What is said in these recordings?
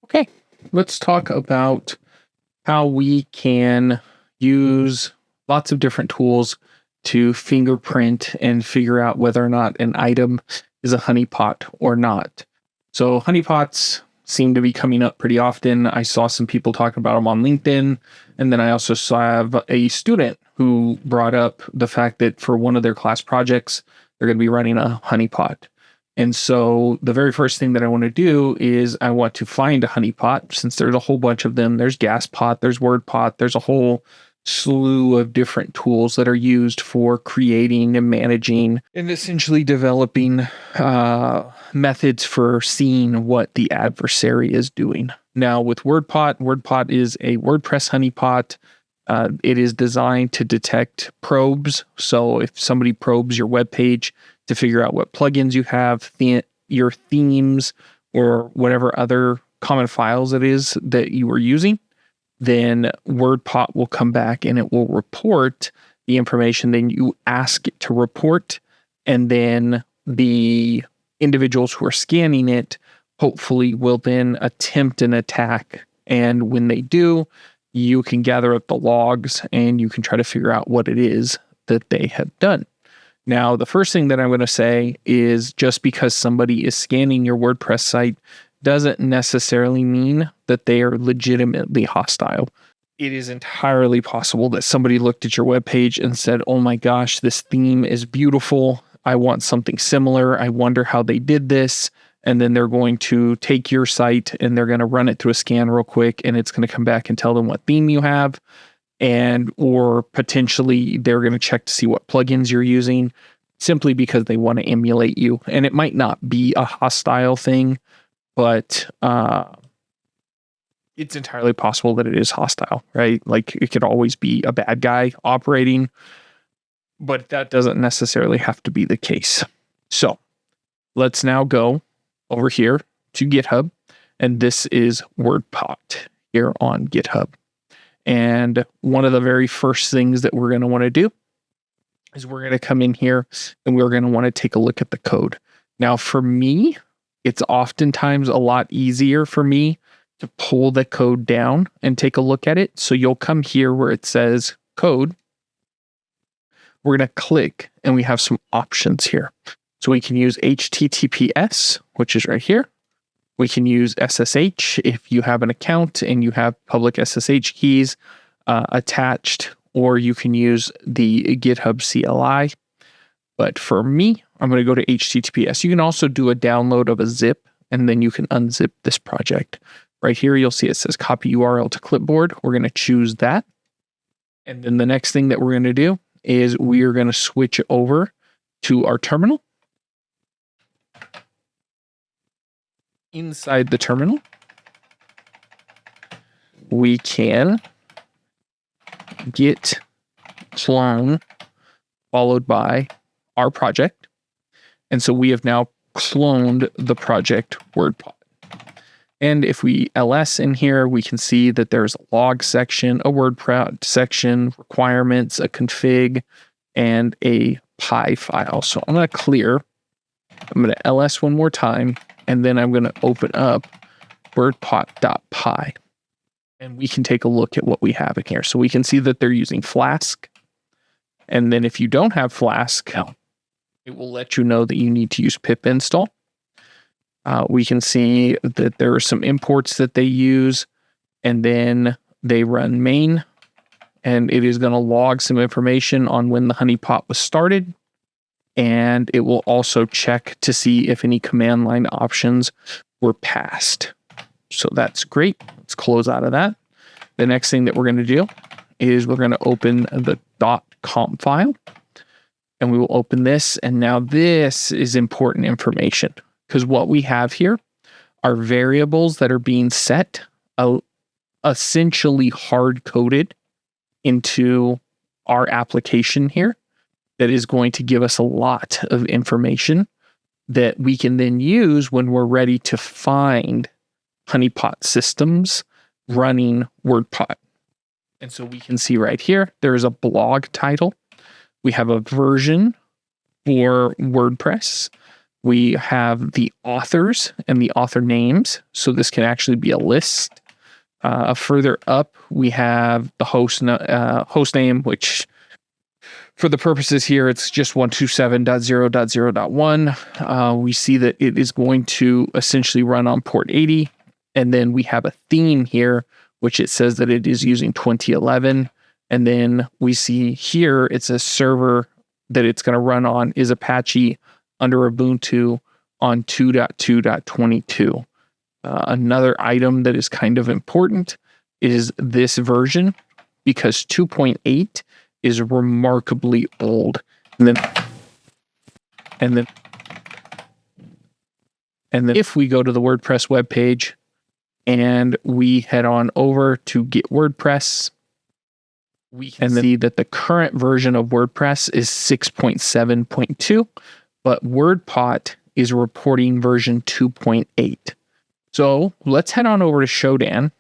Okay, let's talk about how we can use lots of different tools to fingerprint and figure out whether or not an item is a honeypot or not. So honeypots seem to be coming up pretty often. I saw some people talking about them on LinkedIn. And then I also saw a student who brought up the fact that for one of their class projects, they're going to be running a honeypot. And so the very first thing that I want to do is I want to find a honeypot, since there's a whole bunch of them. There's GasPot, there's Wordpot, there's a whole slew of different tools that are used for creating and managing and essentially developing methods for seeing what the adversary is doing. Now with Wordpot is a WordPress honeypot. It is designed to detect probes. So if somebody probes your web page to figure out what plugins you have, your themes, or whatever other common files it is that you are using, then Wordpot will come back and it will report the information. Then you ask it to report, and then the individuals who are scanning it hopefully will then attempt an attack. And when they do, you can gather up the logs and you can try to figure out what it is that they have done. Now, the first thing that I'm going to say is just because somebody is scanning your WordPress site doesn't necessarily mean that they are legitimately hostile. It is entirely possible that somebody looked at your webpage and said, oh my gosh, this theme is beautiful. I want something similar. I wonder how they did this. And then they're going to take your site and they're going to run it through a scan real quick, and it's going to come back and tell them what theme you have. Or potentially they're going to check to see what plugins you're using simply because they want to emulate you. And it might not be a hostile thing, but it's entirely possible that it is hostile, right? Like it could always be a bad guy operating, but that doesn't necessarily have to be the case. So let's now go over here to GitHub, and this is Wordpot here on GitHub. And one of the very first things that we're going to want to do is we're going to come in here and we're going to want to take a look at the code. Now, for me, it's oftentimes a lot easier for me to pull the code down and take a look at it. So you'll come here where it says code. We're going to click and we have some options here. So we can use HTTPS, which is right here. We can use SSH if you have an account and you have public SSH keys attached, or you can use the GitHub CLI. But for me, I'm going to go to HTTPS. You can also do a download of a zip, and then you can unzip this project. Right here, you'll see it says copy URL to clipboard. We're going to choose that. And then the next thing that we're going to do is we are going to switch over to our terminal. Inside the terminal, we can git clone followed by our project. And so we have now cloned the project Wordpot. And if we ls in here, we can see that there's a log section, a Wordpot section, requirements, a config, and a py file. So I'm going to clear. I'm going to ls one more time. And then I'm going to open up wordpot.py. And we can take a look at what we have in here. So we can see that they're using Flask. And then if you don't have Flask, it will let you know that you need to use pip install. We can see that there are some imports that they use. And then they run main. And it is going to log some information on when the honeypot was started. And it will also check to see if any command line options were passed. So that's great. Let's close out of that. The next thing that we're going to do is we're going to open the .conf file. And we will open this. And now this is important information, because what we have here are variables that are being set, essentially hard-coded into our application here. That is going to give us a lot of information that we can then use when we're ready to find honeypot systems running Wordpot. And so we can see right here, there is a blog title. We have a version for WordPress. We have the authors and the author names. So this can actually be a list. Further up, we have the host name, which for the purposes here, it's just 127.0.0.1. We see that it is going to essentially run on port 80. And then we have a theme here, which it says that it is using 2011. And then we see here, it's a server that it's going to run on is Apache under Ubuntu on 2.2.22. Another item that is kind of important is this version, because 2.8 is remarkably old. And then if we go to the WordPress webpage and we head on over to Get WordPress, we can see that the current version of WordPress is 6.7.2, but Wordpot is reporting version 2.8. So let's head on over to Shodan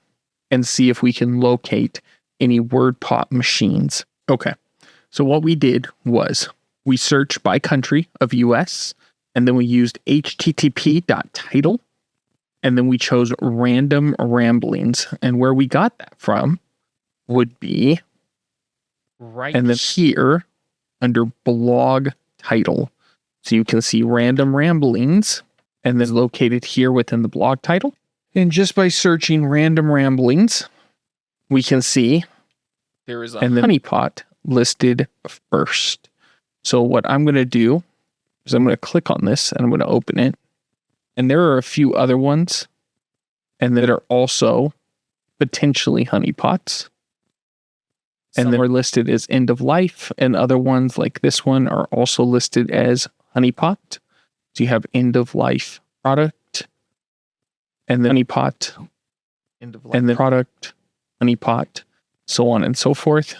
and see if we can locate any Wordpot machines. Okay, so what we did was we searched by country of US, and then we used http.title, and then we chose random ramblings. And where we got that from would be right and then here under blog title. So you can see random ramblings, and then located here within the blog title. And just by searching random ramblings, we can see there is a honeypot listed first. So what I'm going to do is I'm going to click on this and I'm going to open it. And there are a few other ones and that are also potentially honeypots. And then are listed as end of life, and other ones like this one are also listed as honeypot. So you have end of life product, and then honeypot, end of life, and then product, honeypot, so on and so forth.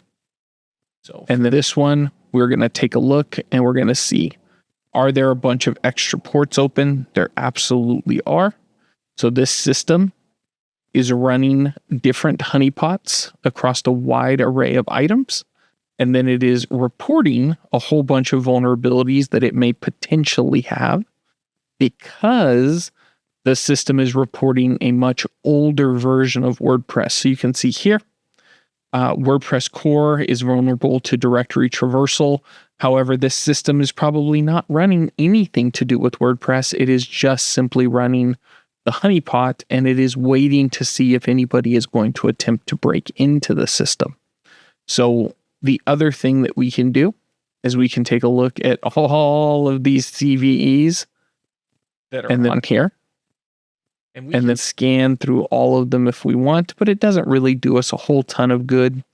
And then this one, we're going to take a look and we're going to see, are there a bunch of extra ports open? There absolutely are. So this system is running different honeypots across a wide array of items. And then it is reporting a whole bunch of vulnerabilities that it may potentially have, because the system is reporting a much older version of WordPress. So you can see here, WordPress core is vulnerable to directory traversal. However, this system is probably not running anything to do with WordPress. It is just simply running the honeypot, and it is waiting to see if anybody is going to attempt to break into the system. So the other thing that we can do is we can take a look at all of these CVEs that are on here, and then scan through all of them if we want, but it doesn't really do us a whole ton of good.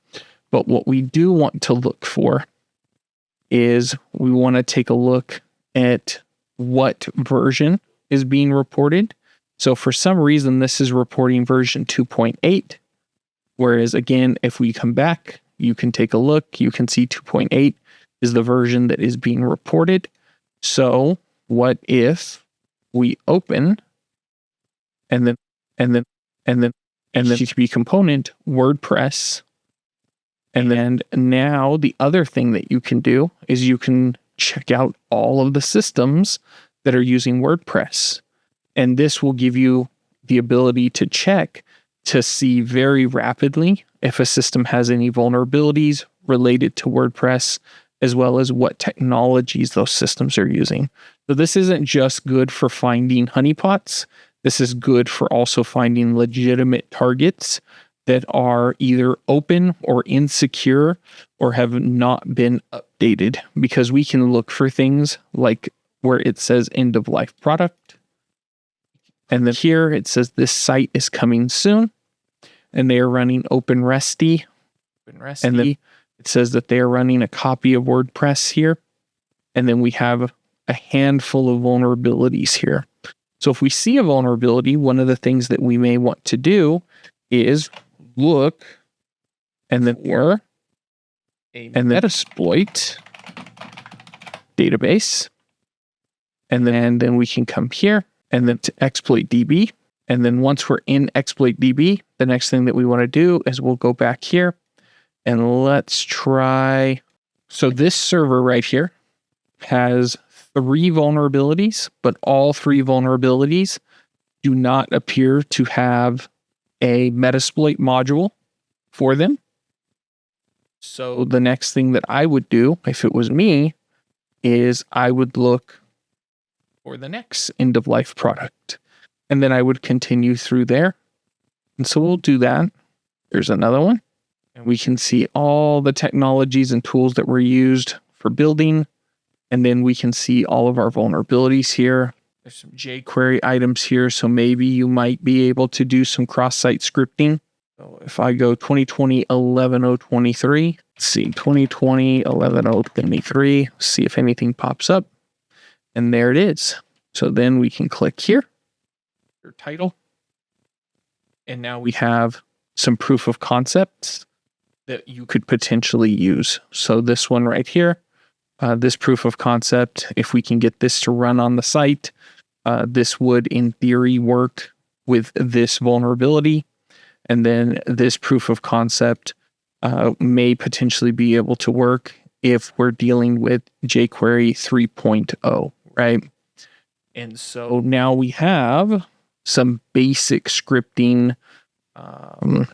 But what we do want to look for is we want to take a look at what version is being reported. So for some reason, this is reporting version 2.8, whereas again, if we come back, you can take a look, you can see 2.8 is the version that is being reported. So what if we open and then HTTP component WordPress, and then now the other thing that you can do is you can check out all of the systems that are using WordPress. And this will give you the ability to check to see very rapidly if a system has any vulnerabilities related to WordPress, as well as what technologies those systems are using. So this isn't just good for finding honeypots. This is good for also finding legitimate targets that are either open or insecure or have not been updated, because we can look for things like where it says end of life product. And then here it says this site is coming soon, and they are running OpenResty. And then it says that they are running a copy of WordPress here. And then we have a handful of vulnerabilities here. So if we see a vulnerability, one of the things that we may want to do is look and then or and then Metasploit database. And then we can come here and then to exploit DB. And then once we're in exploit DB, the next thing that we want to do is we'll go back here and let's try. So this server right here has 3 vulnerabilities, but all 3 vulnerabilities do not appear to have a Metasploit module for them. So the next thing that I would do, if it was me, is I would look for the next end-of-life product. And then I would continue through there. And so we'll do that. There's another one. And we can see all the technologies and tools that were used for building. And then we can see all of our vulnerabilities here. There's some jQuery items here. So maybe you might be able to do some cross-site scripting. So if I go 2020 11/023, let's see, 2020 11/023, see if anything pops up. And there it is. So then we can click here, your title. And now we have some proof of concepts that you could potentially use. So this one right here, this proof of concept, if we can get this to run on the site, this would in theory work with this vulnerability. And then this proof of concept may potentially be able to work if we're dealing with jQuery 3.0, right? And so now we have some basic scripting. I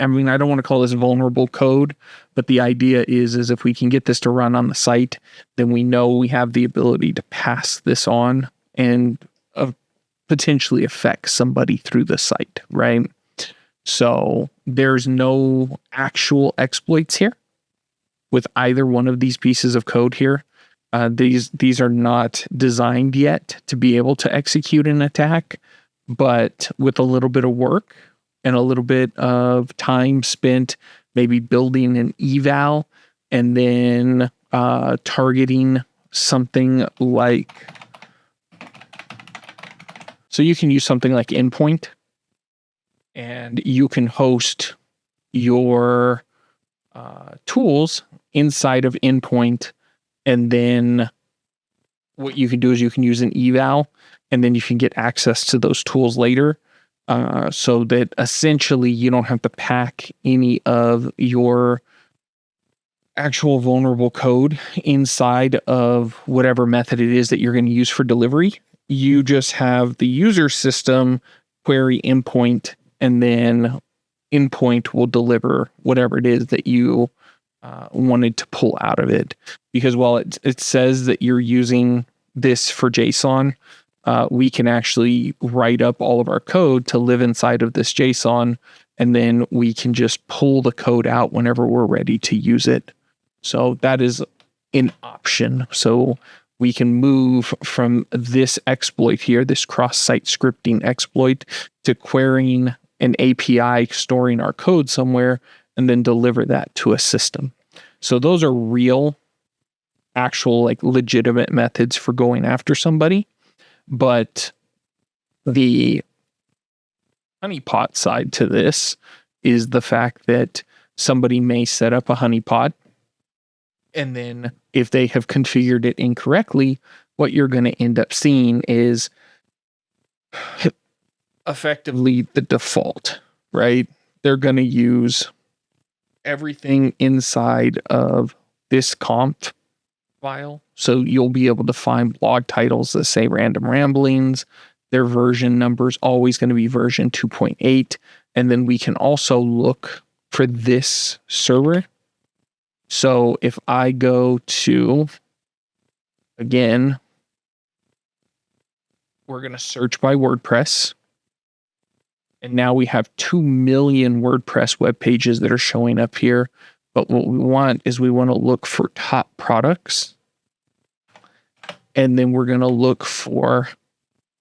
mean, I don't want to call this vulnerable code, but the idea is if we can get this to run on the site, then we know we have the ability to pass this on and potentially affect somebody through the site, right? So there's no actual exploits here with either one of these pieces of code here. These are not designed yet to be able to execute an attack, but with a little bit of work and a little bit of time spent maybe building an eval and then targeting something like, so you can use something like Endpoint and you can host your tools inside of Endpoint. And then what you can do is you can use an eval and then you can get access to those tools later. So that essentially you don't have to pack any of your actual vulnerable code inside of whatever method it is that you're going to use for delivery. You just have the user system query endpoint, and then endpoint will deliver whatever it is that you wanted to pull out of it. Because while it says that you're using this for JSON, we can actually write up all of our code to live inside of this JSON, and then we can just pull the code out whenever we're ready to use it. So that is an option. So we can move from this exploit here, this cross-site scripting exploit, to querying an API, storing our code somewhere, and then deliver that to a system. So those are real, actual, like legitimate methods for going after somebody. But the honeypot side to this is the fact that somebody may set up a honeypot, and then if they have configured it incorrectly, what you're going to end up seeing is effectively the default, right? They're going to use everything inside of this conf file. So you'll be able to find blog titles that say random ramblings. Their version number is always going to be version 2.8. And then we can also look for this server. So if I go to, again, we're going to search by WordPress. And now we have 2 million WordPress web pages that are showing up here. But what we want is we want to look for top products. And then we're going to look for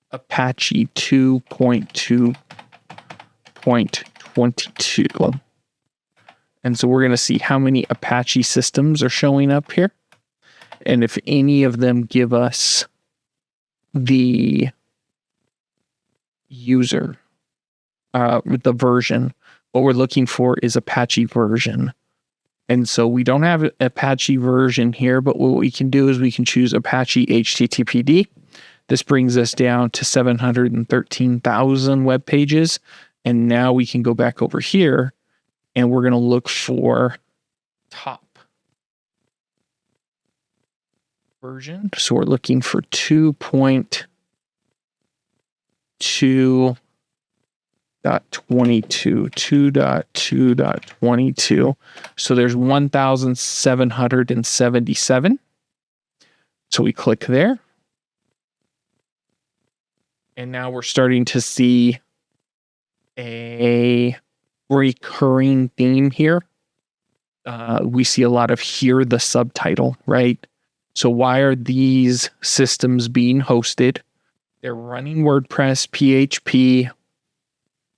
Apache 2.2.22. And so we're going to see how many Apache systems are showing up here. And if any of them give us the user, the version, what we're looking for is Apache version. And so we don't have Apache version here, but what we can do is we can choose Apache HTTPD. This brings us down to 713,000 web pages. And now we can go back over here and we're going to look for top version. So we're looking for 2.2.22. So there's 1,777. So we click there. And now we're starting to see a recurring theme here. We see a lot of here, the subtitle, right? So why are these systems being hosted? They're running WordPress, PHP,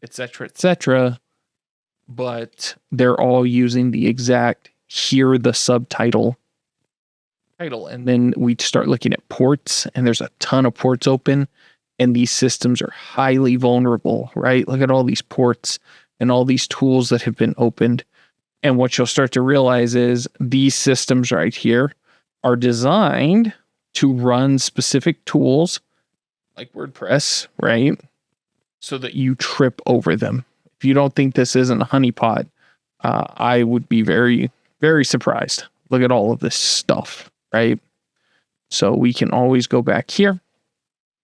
etc., but they're all using the exact here, the subtitle title. And then we start looking at ports, and there's a ton of ports open, and these systems are highly vulnerable, right? Look at all these ports and all these tools that have been opened. And what you'll start to realize is these systems right here are designed to run specific tools like WordPress, right? So that you trip over them. If you don't think this isn't a honeypot, I would be very, very surprised. Look at all of this stuff, right? So we can always go back here,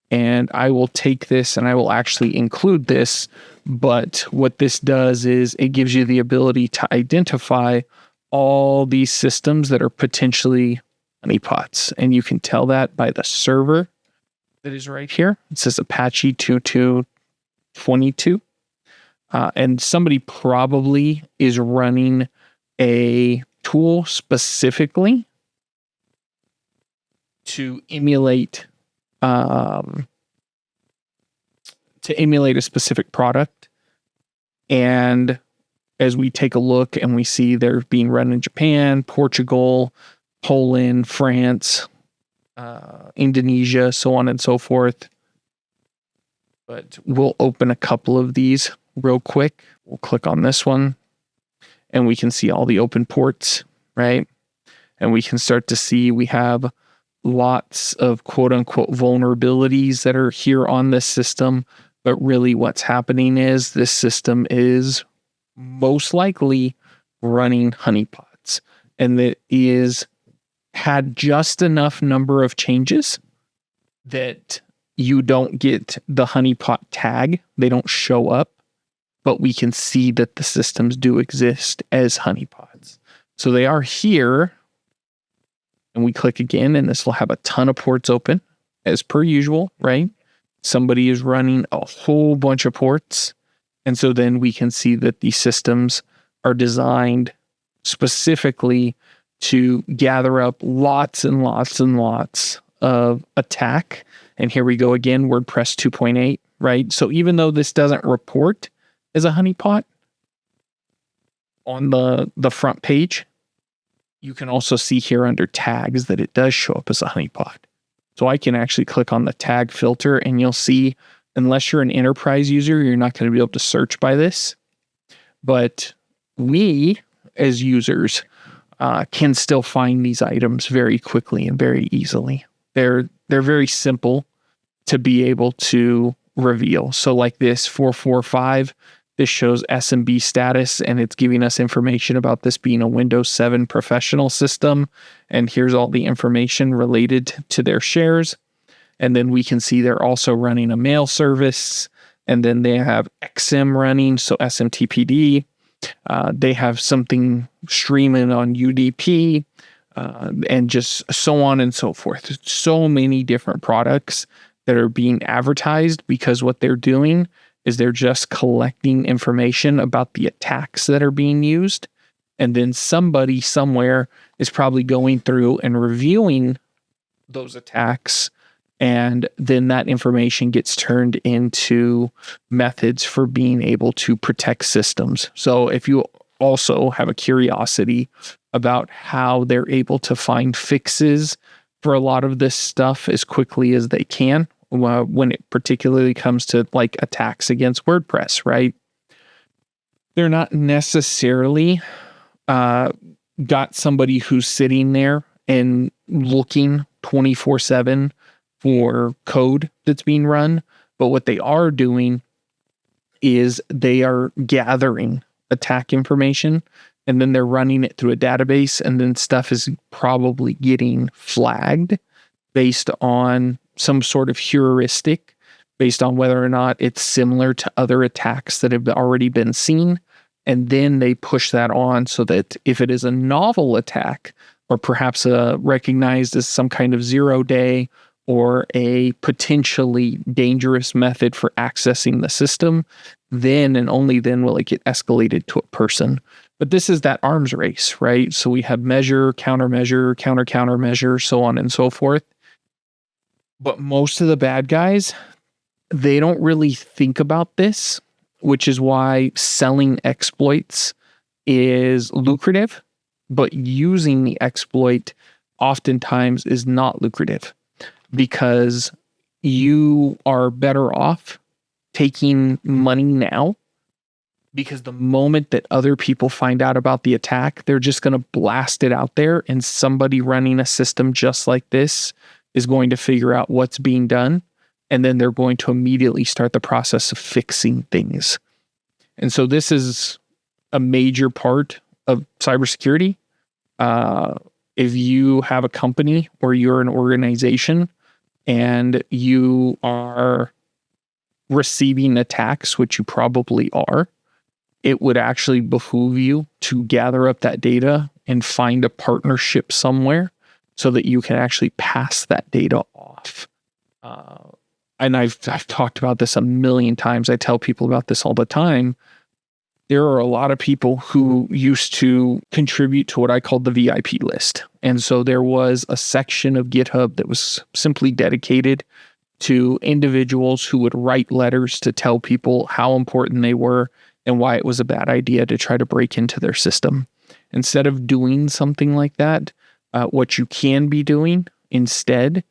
and I will take this and I will actually include this. But what this does is it gives you the ability to identify all these systems that are potentially honeypots. And you can tell that by the server that is right here. It says Apache 2222. And somebody probably is running a tool specifically to emulate a specific product. And as we take a look and we see they're being run in Japan, Portugal, Poland, France, Indonesia, so on and so forth. But we'll open a couple of these real quick. We'll click on this one and we can see all the open ports, right? And we can start to see we have lots of quote unquote vulnerabilities that are here on this system. But really what's happening is this system is most likely running honeypots, and that is had just enough number of changes that you don't get the honeypot tag. They don't show up, but we can see that the systems do exist as honeypots. So they are here, and we click again, and this will have a ton of ports open as per usual, right? Somebody is running a whole bunch of ports. And so then we can see that these systems are designed specifically to gather up lots and lots and lots of attack. And here we go again, WordPress 2.8, right? So even though this doesn't report as a honeypot on the front page, you can also see here under tags that it does show up as a honeypot. So I can actually click on the tag filter, and you'll see, unless you're an enterprise user, you're not going to be able to search by this. But we, as users, can still find these items very quickly and very easily. They're very simple to be able to reveal. So like this 445, this shows SMB status, and it's giving us information about this being a Windows 7 professional system. And here's all the information related to their shares. And then we can see they're also running a mail service. And then they have XM running, so SMTPD. They have something streaming on UDP, and just so on and so forth. So many different products that are being advertised, because what they're doing is they're just collecting information about the attacks that are being used. And then somebody somewhere is probably going through and reviewing those attacks. And then that information gets turned into methods for being able to protect systems. So if you also have a curiosity about how they're able to find fixes for a lot of this stuff as quickly as they can, when it particularly comes to like attacks against WordPress, right? They're not necessarily got somebody who's sitting there and looking 24/7 for code that's being run. But what they are doing is they are gathering attack information, and then they're running it through a database, and then stuff is probably getting flagged. based on some sort of heuristic, based on whether or not it's similar to other attacks that have already been seen. And then they push that on so that if it is a novel attack, or perhaps recognized as some kind of 0-day or a potentially dangerous method for accessing the system, then and only then will it get escalated to a person. But this is that arms race, right? So we have measure, countermeasure, countermeasure, so on and so forth. But most of the bad guys, they don't really think about this, which is why selling exploits is lucrative, but using the exploit oftentimes is not lucrative, because you are better off taking money now, because the moment that other people find out about the attack, they're just going to blast it out there, and somebody running a system just like this is going to figure out what's being done, and then they're going to immediately start the process of fixing things. And so this is a major part of cybersecurity. If you have a company or you're an organization and you are receiving attacks, which you probably are, it would actually behoove you to gather up that data and find a partnership somewhere so that you can actually pass that data off. And I've talked about this a million times. I tell people about this all the time. There are a lot of people who used to contribute to what I called the VIP list. And so there was a section of GitHub that was simply dedicated to individuals who would write letters to tell people how important they were and why it was a bad idea to try to break into their system. Instead of doing something like that, what you can be doing instead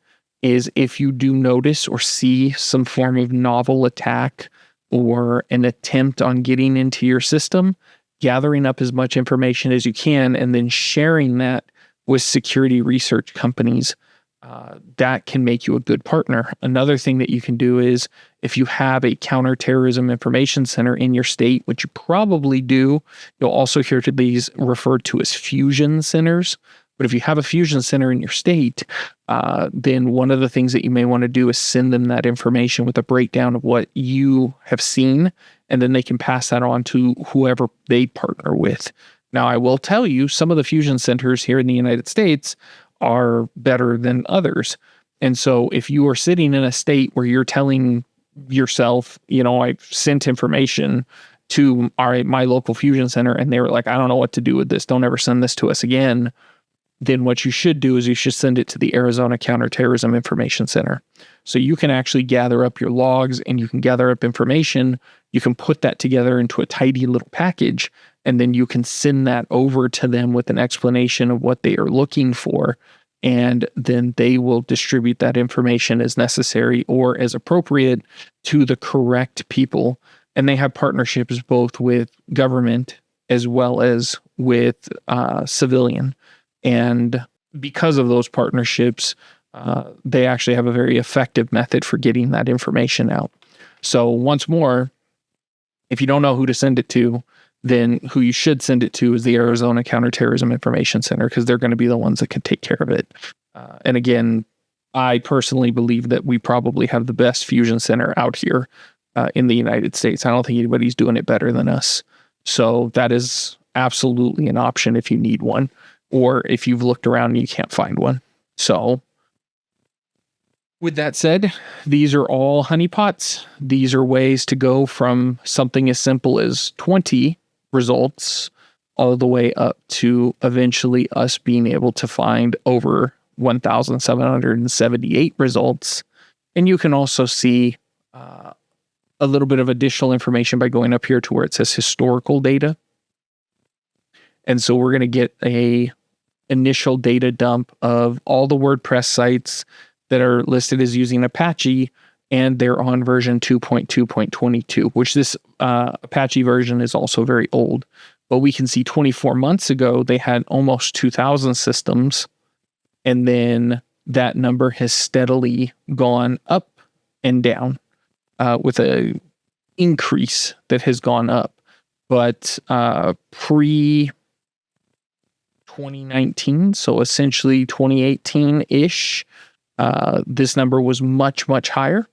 is, if you do notice or see some form of novel attack or an attempt on getting into your system, gathering up as much information as you can and then sharing that with security research companies, that can make you a good partner. Another thing that you can do is, if you have a counterterrorism information center in your state, which you probably do, you'll also hear to these referred to as fusion centers. But if you have a fusion center in your state, then one of the things that you may want to do is send them that information with a breakdown of what you have seen, and then they can pass that on to whoever they partner with. Now, I will tell you, some of the fusion centers here in the United States are better than others. And so if you are sitting in a state where you're telling yourself, I've sent information to my local fusion center and they were like, I don't know what to do with this, don't ever send this to us again, then what you should do is you should send it to the Arizona Counterterrorism Information Center. So you can actually gather up your logs and you can gather up information. You can put that together into a tidy little package, and then you can send that over to them with an explanation of what they are looking for. And then they will distribute that information as necessary or as appropriate to the correct people. And they have partnerships both with government as well as with civilian. And because of those partnerships, they actually have a very effective method for getting that information out. So once more, if you don't know who to send it to, then who you should send it to is the Arizona Counterterrorism Information Center, because they're going to be the ones that can take care of it. And again, I personally believe that we probably have the best fusion center out here in the United States. I don't think anybody's doing it better than us. So that is absolutely an option if you need one, or if you've looked around and you can't find one. So with that said, these are all honeypots. These are ways to go from something as simple as 20 results all the way up to eventually us being able to find over 1,778 results. And you can also see a little bit of additional information by going up here to where it says historical data. And so we're going to get a initial data dump of all the WordPress sites that are listed as using Apache, and they're on version 2.2.22, which this Apache version is also very old. But we can see 24 months ago, they had almost 2,000 systems. And then that number has steadily gone up and down with a increase that has gone up. But pre 2019, so essentially 2018-ish, This number was much, much higher,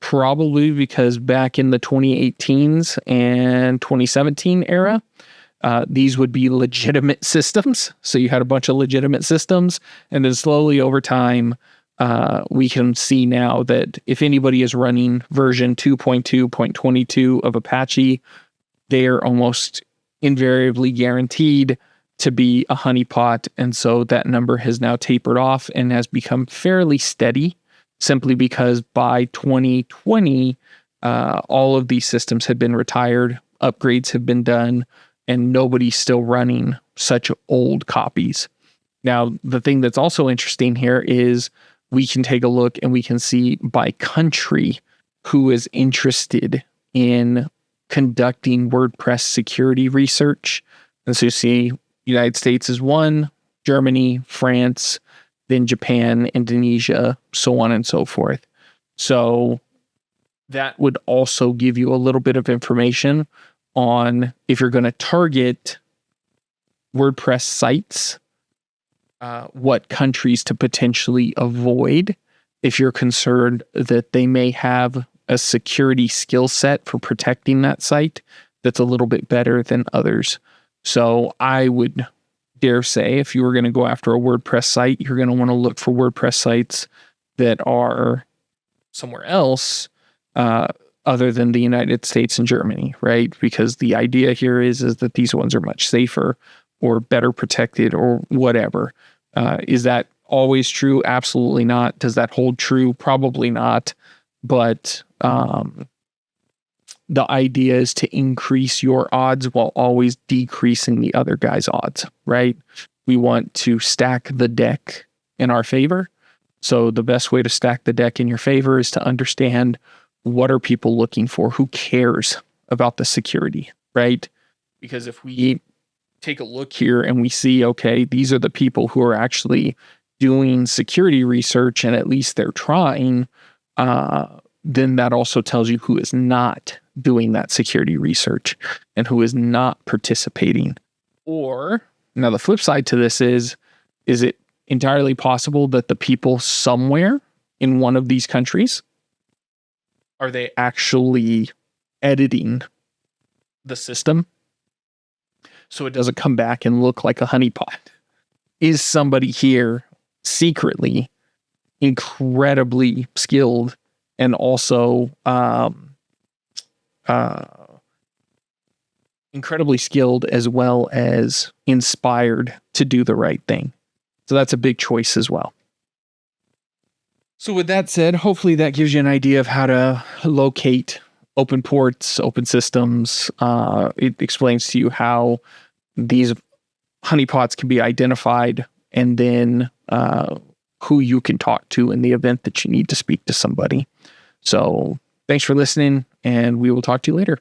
probably because back in the 2018s and 2017 era, these would be legitimate systems. So you had a bunch of legitimate systems, and then slowly over time, we can see now that if anybody is running version 2.2.22 of Apache, they are almost invariably guaranteed to be a honeypot. And so that number has now tapered off and has become fairly steady, simply because by 2020, all of these systems had been retired, upgrades have been done, and nobody's still running such old copies. Now, the thing that's also interesting here is we can take a look and we can see by country who is interested in conducting WordPress security research. And so you see United States is one, Germany, France, then Japan, Indonesia, so on and so forth. So that would also give you a little bit of information on if you're going to target WordPress sites, what countries to potentially avoid if you're concerned that they may have a security skill set for protecting that site that's a little bit better than others. So I would dare say if you were going to go after a WordPress site, you're going to want to look for WordPress sites that are somewhere else other than the United States and Germany, right? Because the idea here is that these ones are much safer or better protected or whatever. Is that always true? Absolutely not. Does that hold true? Probably not. But the idea is to increase your odds while always decreasing the other guy's odds, right? We want to stack the deck in our favor. So the best way to stack the deck in your favor is to understand what are people looking for? Who cares about the security, right? Because if we take a look here and we see, okay, these are the people who are actually doing security research and at least they're trying, then that also tells you who is not doing that security research and who is not participating. Or, now the flip side to this is it entirely possible that the people somewhere in one of these countries, are they actually editing the system so it doesn't come back and look like a honeypot? Is somebody here secretly incredibly skilled and also incredibly skilled as well as inspired to do the right thing? So that's a big choice as well. So with that said, hopefully that gives you an idea of how to locate open ports, open systems. It explains to you how these honeypots can be identified and then who you can talk to in the event that you need to speak to somebody. So thanks for listening, and we will talk to you later.